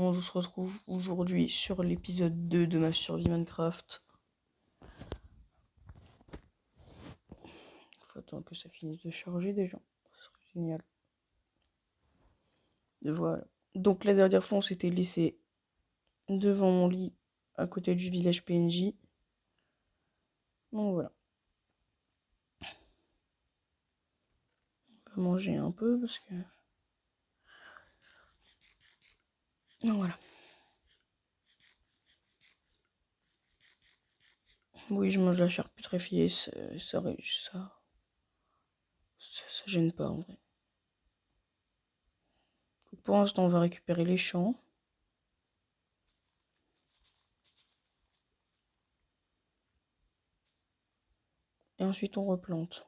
On se retrouve aujourd'hui sur l'épisode 2 de ma survie Minecraft. Faut attendre que ça finisse de charger déjà. Ce serait génial. Et voilà. Donc la dernière fois, on s'était laissé devant mon lit à côté du village PNJ. Donc voilà. On va manger un peu parce que... Donc voilà. Oui, je mange la chair putréfiée, ça gêne pas en vrai. Pour l'instant, on va récupérer les champs. Et ensuite, on replante.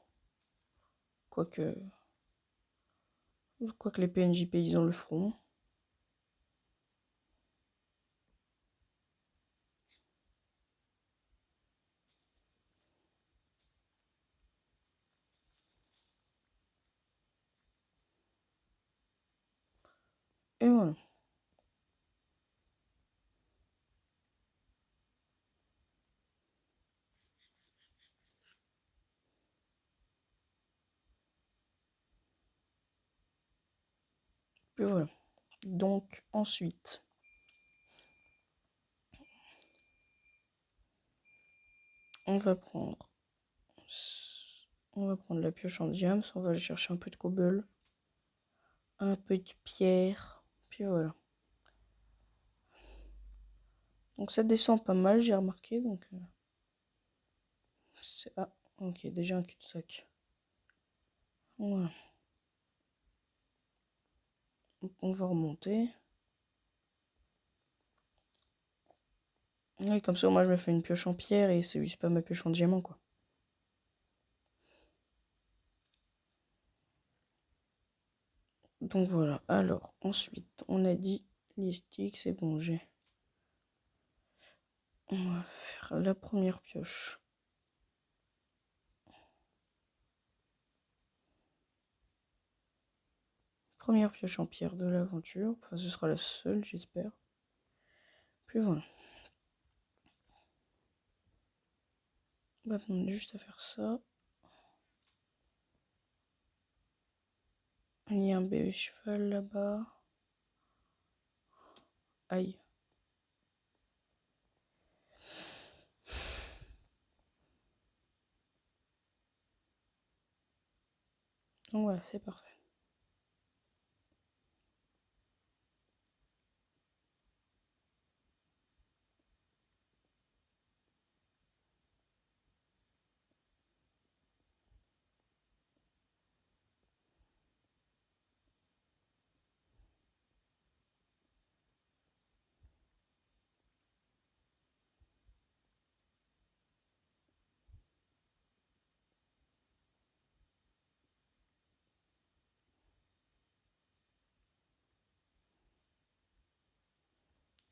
Quoique les PNJ paysans le feront. Et voilà. Et voilà. Donc ensuite, on va prendre la pioche en diams, on va aller chercher un peu de cobble, un peu de pierre, puis voilà. Donc ça descend pas mal, j'ai remarqué, donc ah, ok, déjà un cul-de-sac. Voilà. Donc on va remonter. Et comme ça, moi je me fais une pioche en pierre et c'est juste pas ma pioche en diamant, quoi. Donc voilà, alors ensuite, on a dit les sticks, c'est bon, j'ai. On va faire la première pioche. Première pioche en pierre de l'aventure. Enfin, ce sera la seule, j'espère. Puis voilà. Maintenant, on a juste à faire ça. Il y a un bébé cheval là-bas. Aïe. Donc voilà, c'est parfait.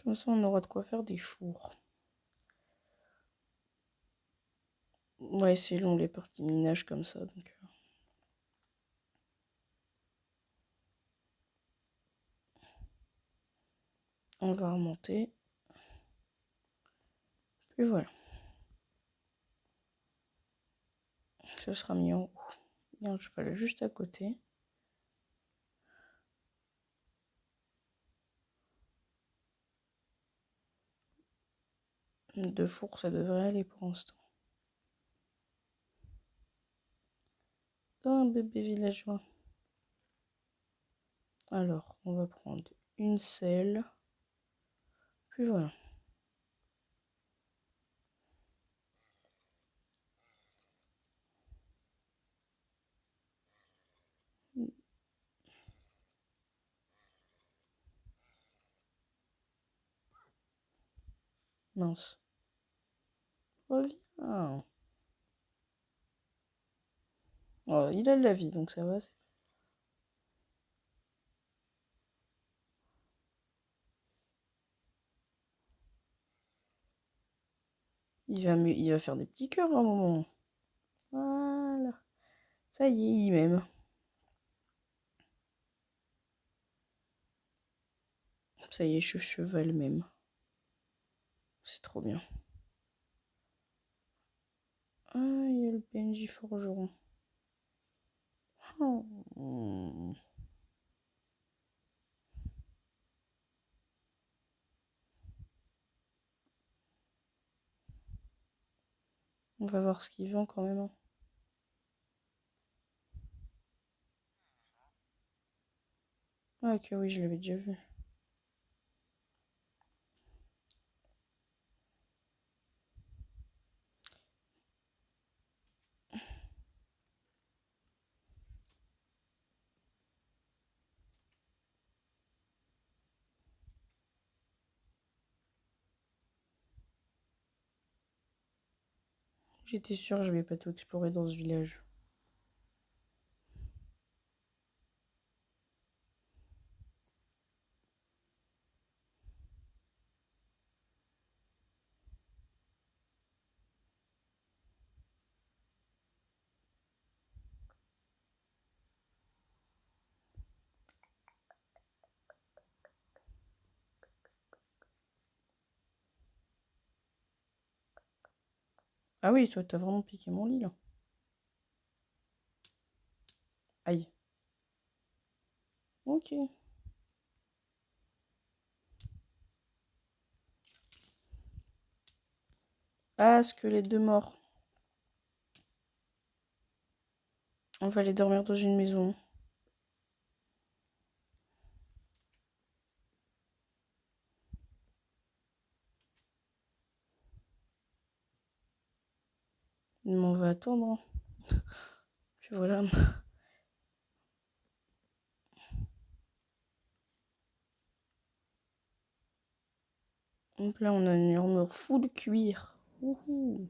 Comme ça, on aura de quoi faire des fours. Ouais, c'est long les parties minage comme ça, donc... On va remonter. Puis voilà. Ce sera mis en haut. Il y a un cheval juste à côté. Deux fours, ça devrait aller pour l'instant. Un bébé villageois. Alors, on va prendre une selle. Puis voilà. Mince. Reviens. Oh, il a de la vie, donc ça va. Il va faire des petits cœurs à un moment. Voilà. Ça y est, il m'aime. Ça y est, je cheval même. C'est trop bien. Ah, il y a le PNJ forgeron. Oh. On va voir ce qu'il vend quand même. Ah, ok, oui, je l'avais déjà vu. J'étais sûre que je vais pas tout explorer dans ce village. Ah oui, toi, t'as vraiment piqué mon lit, là. Aïe. Ok. Ah, squelette de mort. On va aller dormir dans une maison. Mais on va attendre. Puis voilà. Donc là, on a une armure full cuir. Wouhou.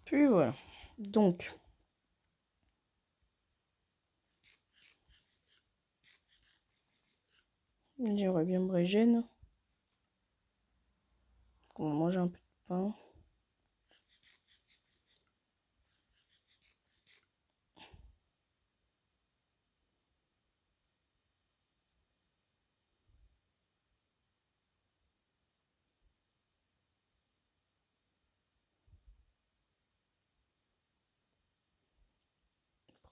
Puis voilà. Donc, j'aimerais bien Brégène. On va manger un peu de pain.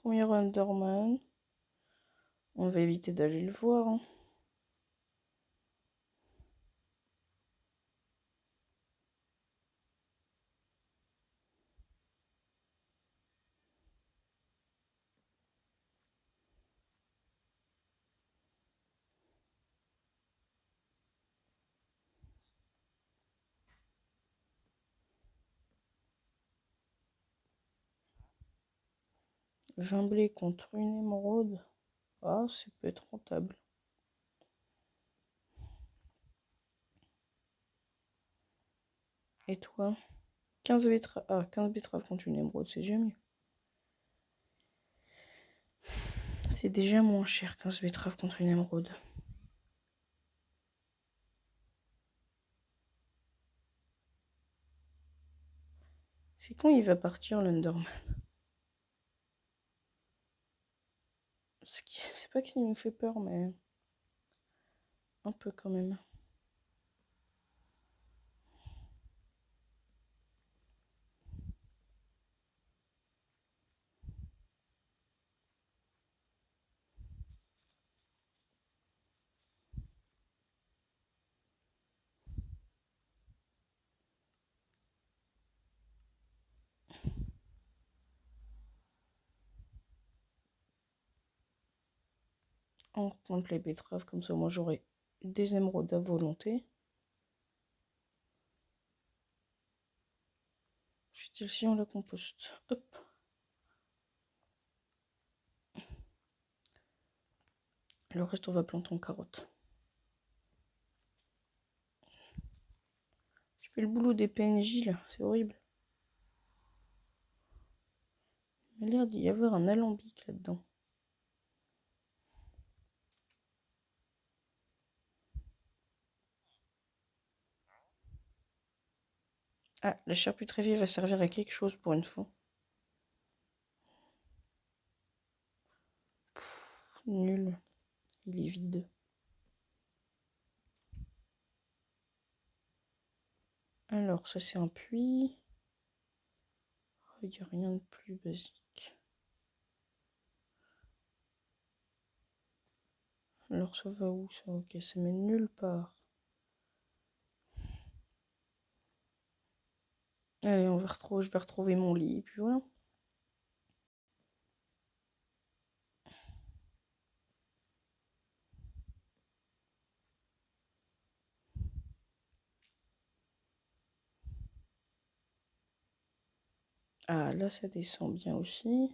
Premier Underman. On va éviter d'aller le voir. Hein. Vin blé contre une émeraude. Ah, ça peut être rentable. Et toi? 15 betteraves. Ah, 15 betteraves contre une émeraude, c'est déjà mieux. C'est déjà moins cher, 15 betteraves contre une émeraude. C'est quand il va partir, l'Underman? C'est pas qu'il nous fait peur, mais un peu quand même. On compte les betteraves, comme ça moi j'aurai des émeraudes à volonté. Ensuite, celle-ci, on la composte. Hop. Le reste, on va planter en carotte. Je fais le boulot des PNJ là, c'est horrible. Il a l'air d'y avoir un alambic là-dedans. Ah, la charcuterie va servir à quelque chose pour une fois. Nul. Il est vide. Alors, ça c'est un puits. Il n'y a rien de plus basique. Alors ça va où ça? Ok, ça mène nulle part. Allez, je vais retrouver mon lit, et puis voilà. Ah, là, ça descend bien aussi.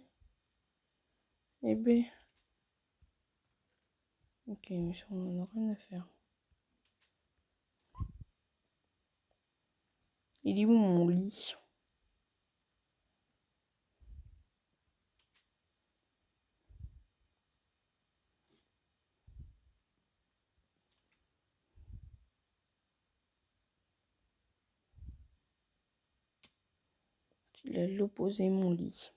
Eh ben. Ok, mais ça, on n'en a rien à faire. Il est où mon lit? Il a l'opposé mon lit.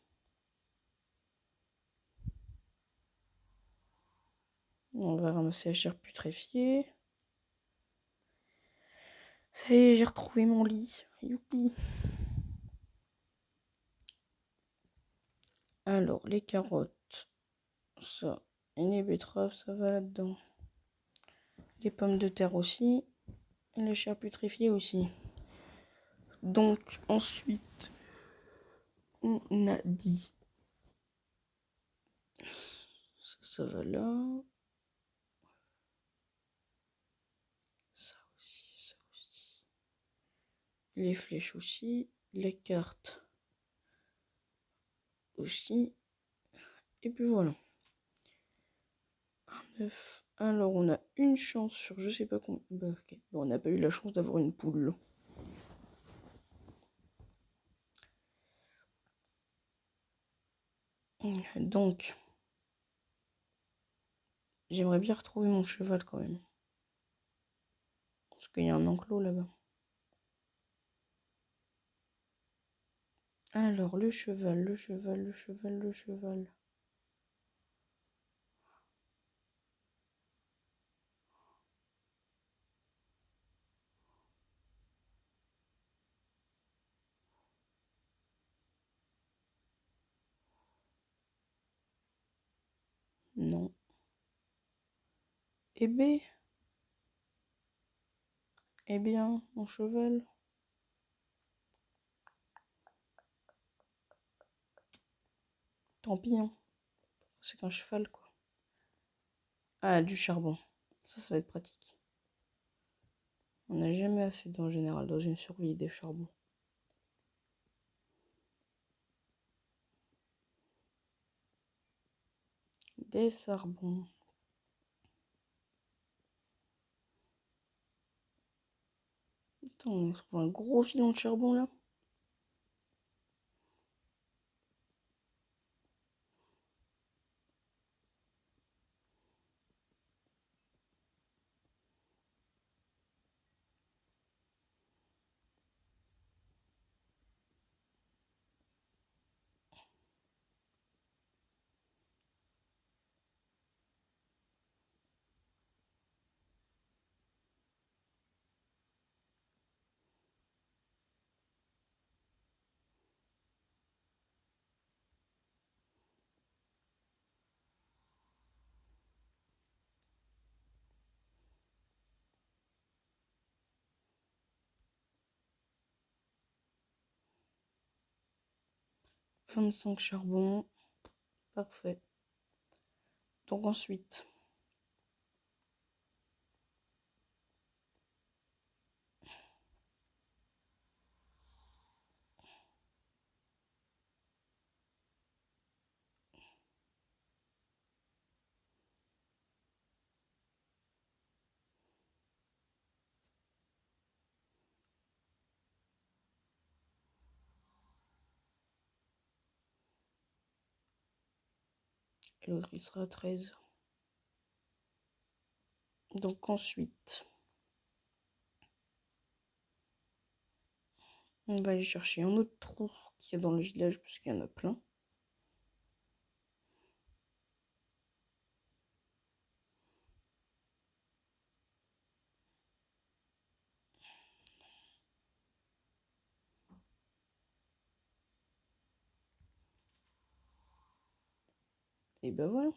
On va ramasser la chair putréfiée. Ça y est, j'ai retrouvé mon lit. Youpi. Alors, les carottes. Ça. Et les betteraves, ça va là-dedans. Les pommes de terre aussi. Et la chair putréfiée aussi. Donc, ensuite, on a dit. Ça va là. Ça aussi, ça aussi. Les flèches aussi. Les cartes aussi. Et puis voilà. Un œuf. Alors, on a une chance sur je sais pas combien. Bah, ok. Bon, on n'a pas eu la chance d'avoir une poule. Donc, j'aimerais bien retrouver mon cheval quand même. Parce qu'il y a un enclos là-bas. Alors, le cheval, le cheval, le cheval, le cheval. Non. Eh ben. Eh bien, mon cheval. Tant pis, hein. C'est qu'un cheval, quoi. Ah, du charbon. Ça va être pratique. On n'a jamais assez en général dans une survie des charbons. Des charbons. Attends, on trouve un gros filon de charbon là. « 25 charbons. Parfait. Donc ensuite, Et l'autre, il sera à 13. Donc ensuite, on va aller chercher un autre trou qu'il y a dans le village, parce qu'il y en a plein. Et ben voilà.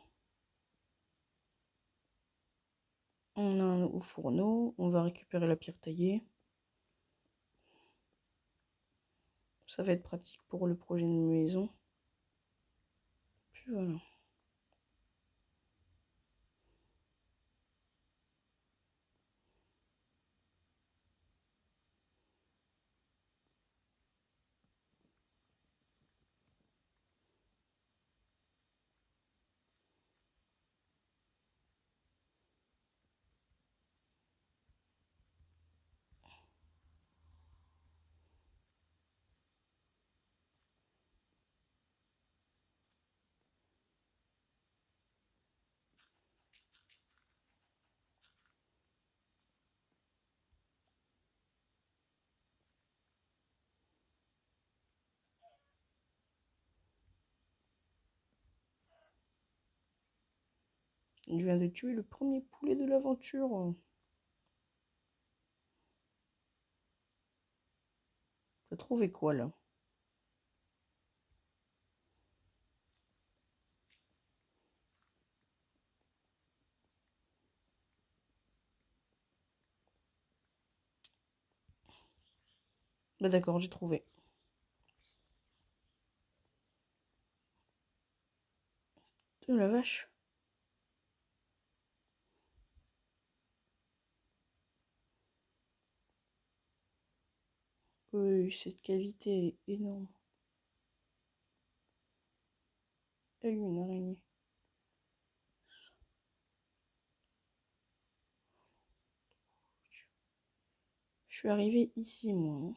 On a un au fourneau, on va récupérer la pierre taillée. Ça va être pratique pour le projet de maison. Puis voilà. Je viens de tuer le premier poulet de l'aventure. T'as trouvé quoi là? Bah d'accord, j'ai trouvé. De la vache. Oui, cette cavité est énorme. Elle une araignée. Je suis arrivée ici, moi.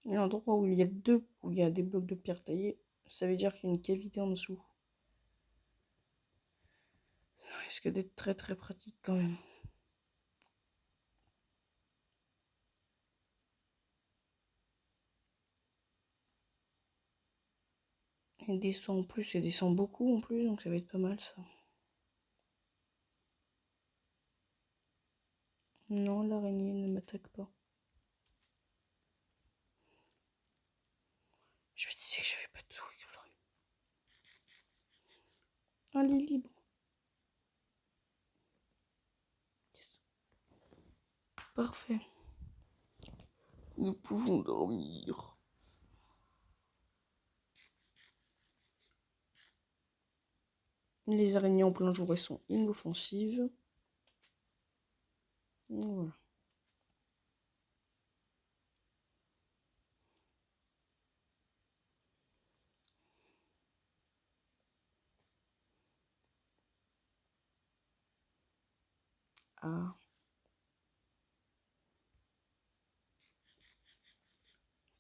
Et l'endroit où il y a où il y a des blocs de pierre taillés, ça veut dire qu'il y a une cavité en dessous. Ça risque d'être très très pratique quand même. Elle descend en plus, elle descend beaucoup en plus, donc ça va être pas mal ça. Non, l'araignée ne m'attaque pas. Je me disais que j'avais pas de souris. Un lit libre. Yes. Parfait. Nous pouvons dormir. Les araignées en plein jour, elles sont inoffensives. Voilà. Ah.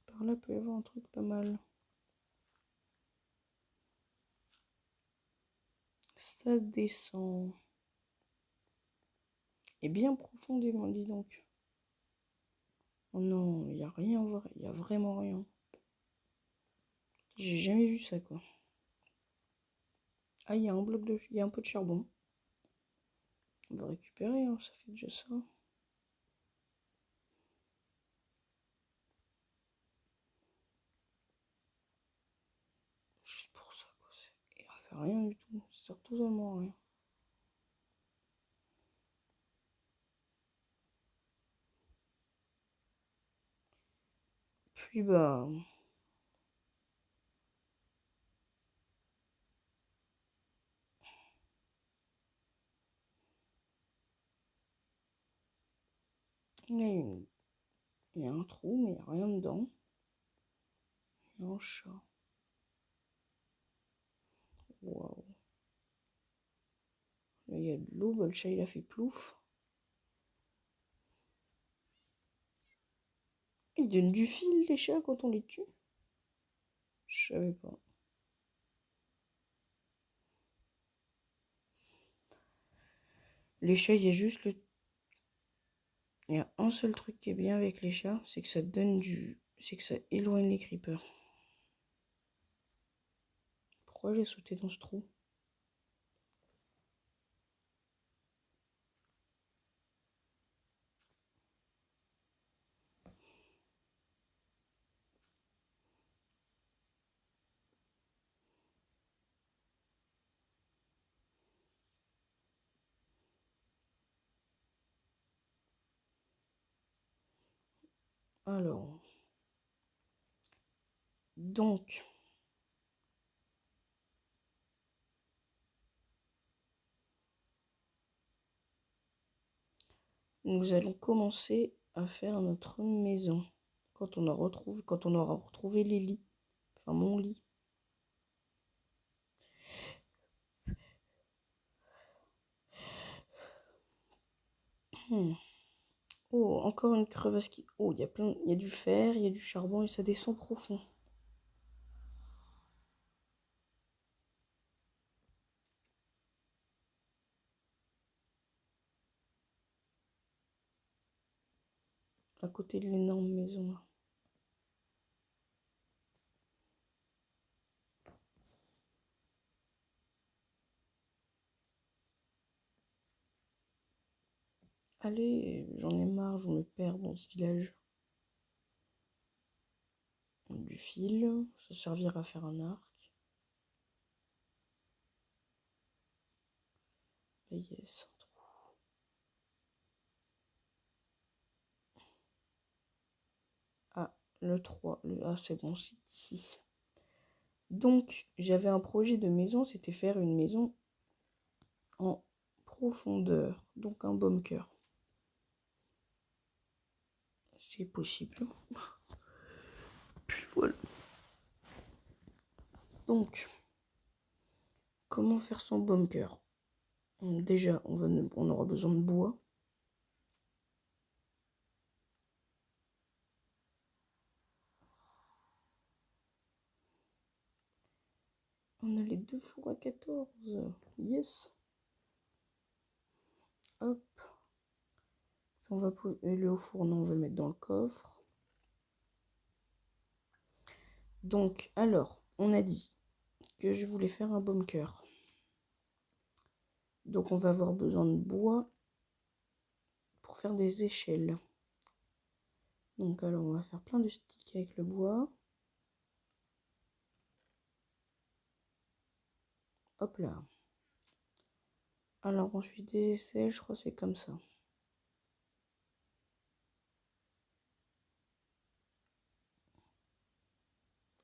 Par là peut y avoir un truc pas mal. Ça descend. Et bien profondément, dis donc. Oh non, il n'y a rien vrai. Il n'y a vraiment rien. J'ai jamais vu ça, quoi. Ah, il y a un bloc de... Il y a un peu de charbon. On va récupérer, hein, ça fait déjà ça. Juste pour ça, quoi. Et ça sert à rien du tout. Ça sert totalement à rien. Puis bah... Il y a une Il y a un trou, mais il n'y a rien dedans. Il y a un chat. Waouh. Là, il y a de l'eau. Bah, le chat, il a fait plouf. Ils donnent du fil, les chats, quand on les tue. Je savais pas. Les chats, il y a juste le... Il y a un seul truc qui est bien avec les chats, c'est que ça donne du... C'est que ça éloigne les creepers. Pourquoi j'ai sauté dans ce trou? Alors... Donc... Nous allons commencer à faire notre maison. Quand on aura retrouvé les lits. Enfin, mon lit. Oh, encore une crevasse qui... Oh, il y a du fer, il y a du charbon et ça descend profond. À côté de l'énorme maison là. Allez, j'en ai marre, je me perds dans ce village. Du fil, ça servira à faire un arc. Et yes, un trou. Ah, le 3. Ah, c'est bon, c'est ici. Donc, j'avais un projet de maison, c'était faire une maison en profondeur. Donc, un bunker. C'est possible. Puis voilà. Donc, comment faire son bunker? Déjà, on aura besoin de bois. On a les 2 fours à 14. Yes. Hop. On va le haut fourneau, on va le mettre dans le coffre. Donc, alors, on a dit que je voulais faire un bunker. Donc, on va avoir besoin de bois pour faire des échelles. Donc, alors, on va faire plein de sticks avec le bois. Hop là. Alors, ensuite, des aisselles, je crois que c'est comme ça.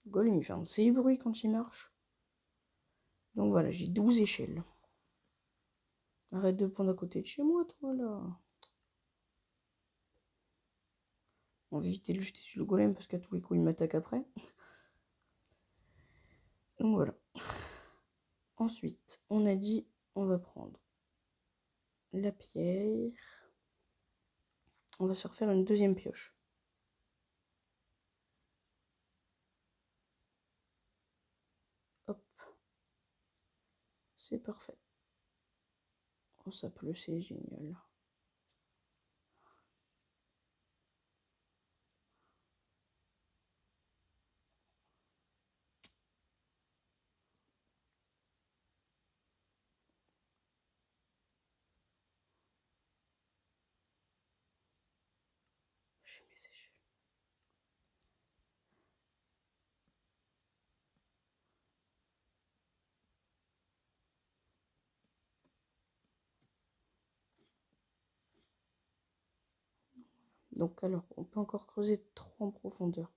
Golem, il fait un petit bruit quand il marche. Donc voilà, j'ai 12 échelles. Arrête de prendre à côté de chez moi, toi, là. On va éviter de le jeter sur le golem parce qu'à tous les coups, il m'attaque après. Donc voilà. Ensuite, on a dit, on va prendre la pierre. On va se refaire une deuxième pioche. Hop. C'est parfait. Oh, ça pleut, c'est génial. J'ai mes échelles. Donc alors, on peut encore creuser trop en profondeur.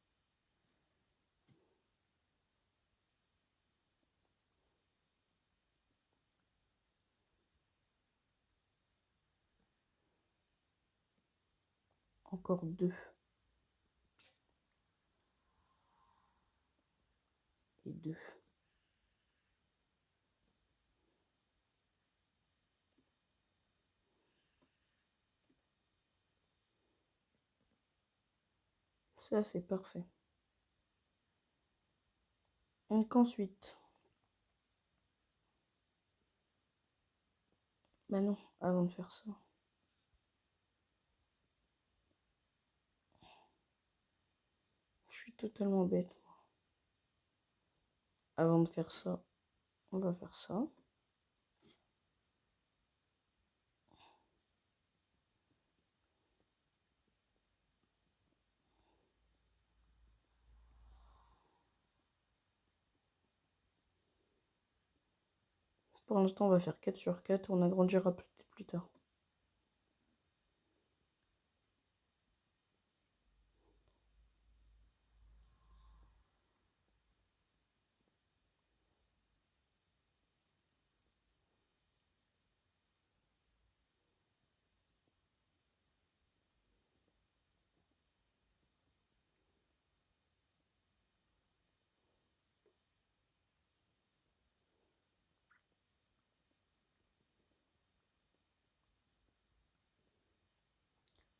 Encore 2. 2. Ça, c'est parfait. Donc ensuite, bah non, avant de faire ça, je suis totalement bête. Avant de faire ça, on va faire ça. Pour l'instant, on va faire 4 sur 4. On agrandira peut-être plus tard.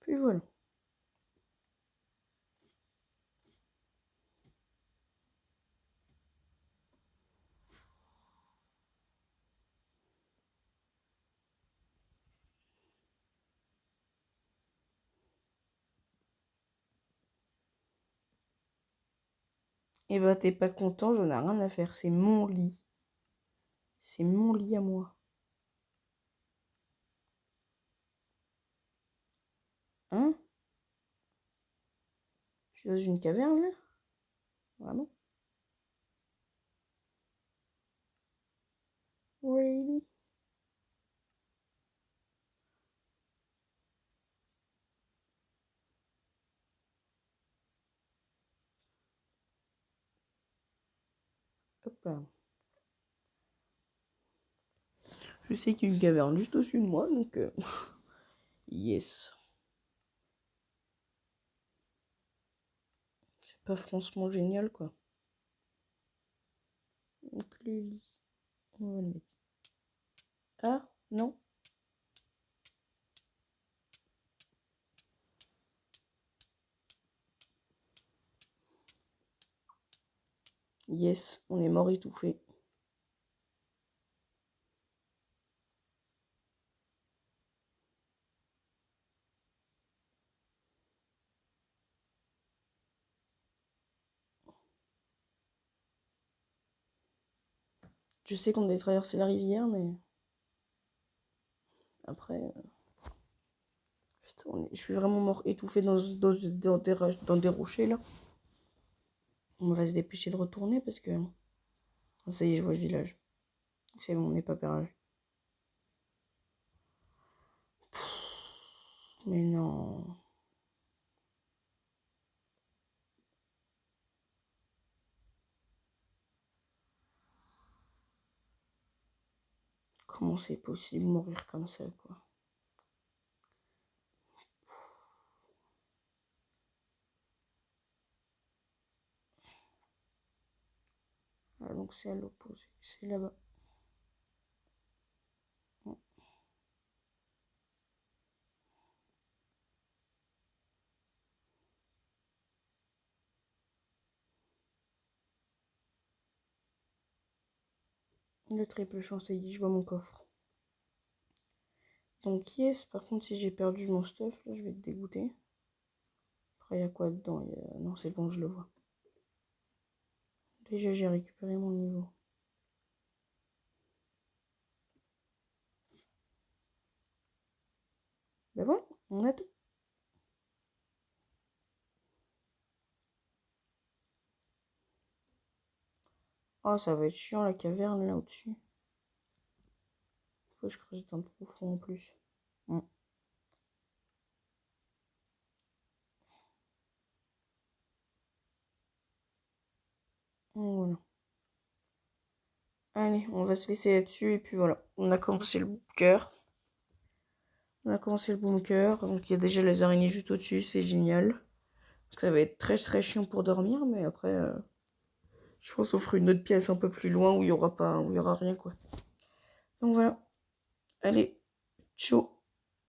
Puis voilà. Et bah t'es pas content, j'en ai rien à faire. C'est mon lit. C'est mon lit à moi. Hein? Je suis dans une caverne là? Vraiment? Really? Hop là. Je sais qu'il y a une caverne juste au-dessus de moi, donc yes. C'est pas franchement génial quoi. Donc le lit, on va le mettre. Ah, non. Yes, on est mort étouffé. Je sais qu'on a traversé la rivière, mais après, putain, je suis vraiment mort étouffé dans des rochers là. On va se dépêcher de retourner parce que ça y est, je vois le village. C'est bon, on n'est pas perdu. Mais non. Comment c'est possible de mourir comme ça, quoi? Ah, donc c'est à l'opposé. C'est là-bas. Le triple chance, ça y est, je vois mon coffre. Donc yes, par contre, si j'ai perdu mon stuff, là, je vais être dégoûté. Après, il y a quoi dedans? Non, c'est bon, je le vois. Déjà, j'ai récupéré mon niveau. Ben voilà, on a tout. Oh, ça va être chiant, la caverne, là, au-dessus. Faut que je creuse un profond, en plus. Voilà. Allez, on va se laisser là-dessus, et puis voilà. On a commencé le bunker. On a commencé le bunker, donc il y a déjà les araignées juste au-dessus, c'est génial. Ça va être très très chiant pour dormir, mais après, Je pense qu'on fera une autre pièce un peu plus loin où il y aura rien, quoi. Donc voilà. Allez, ciao.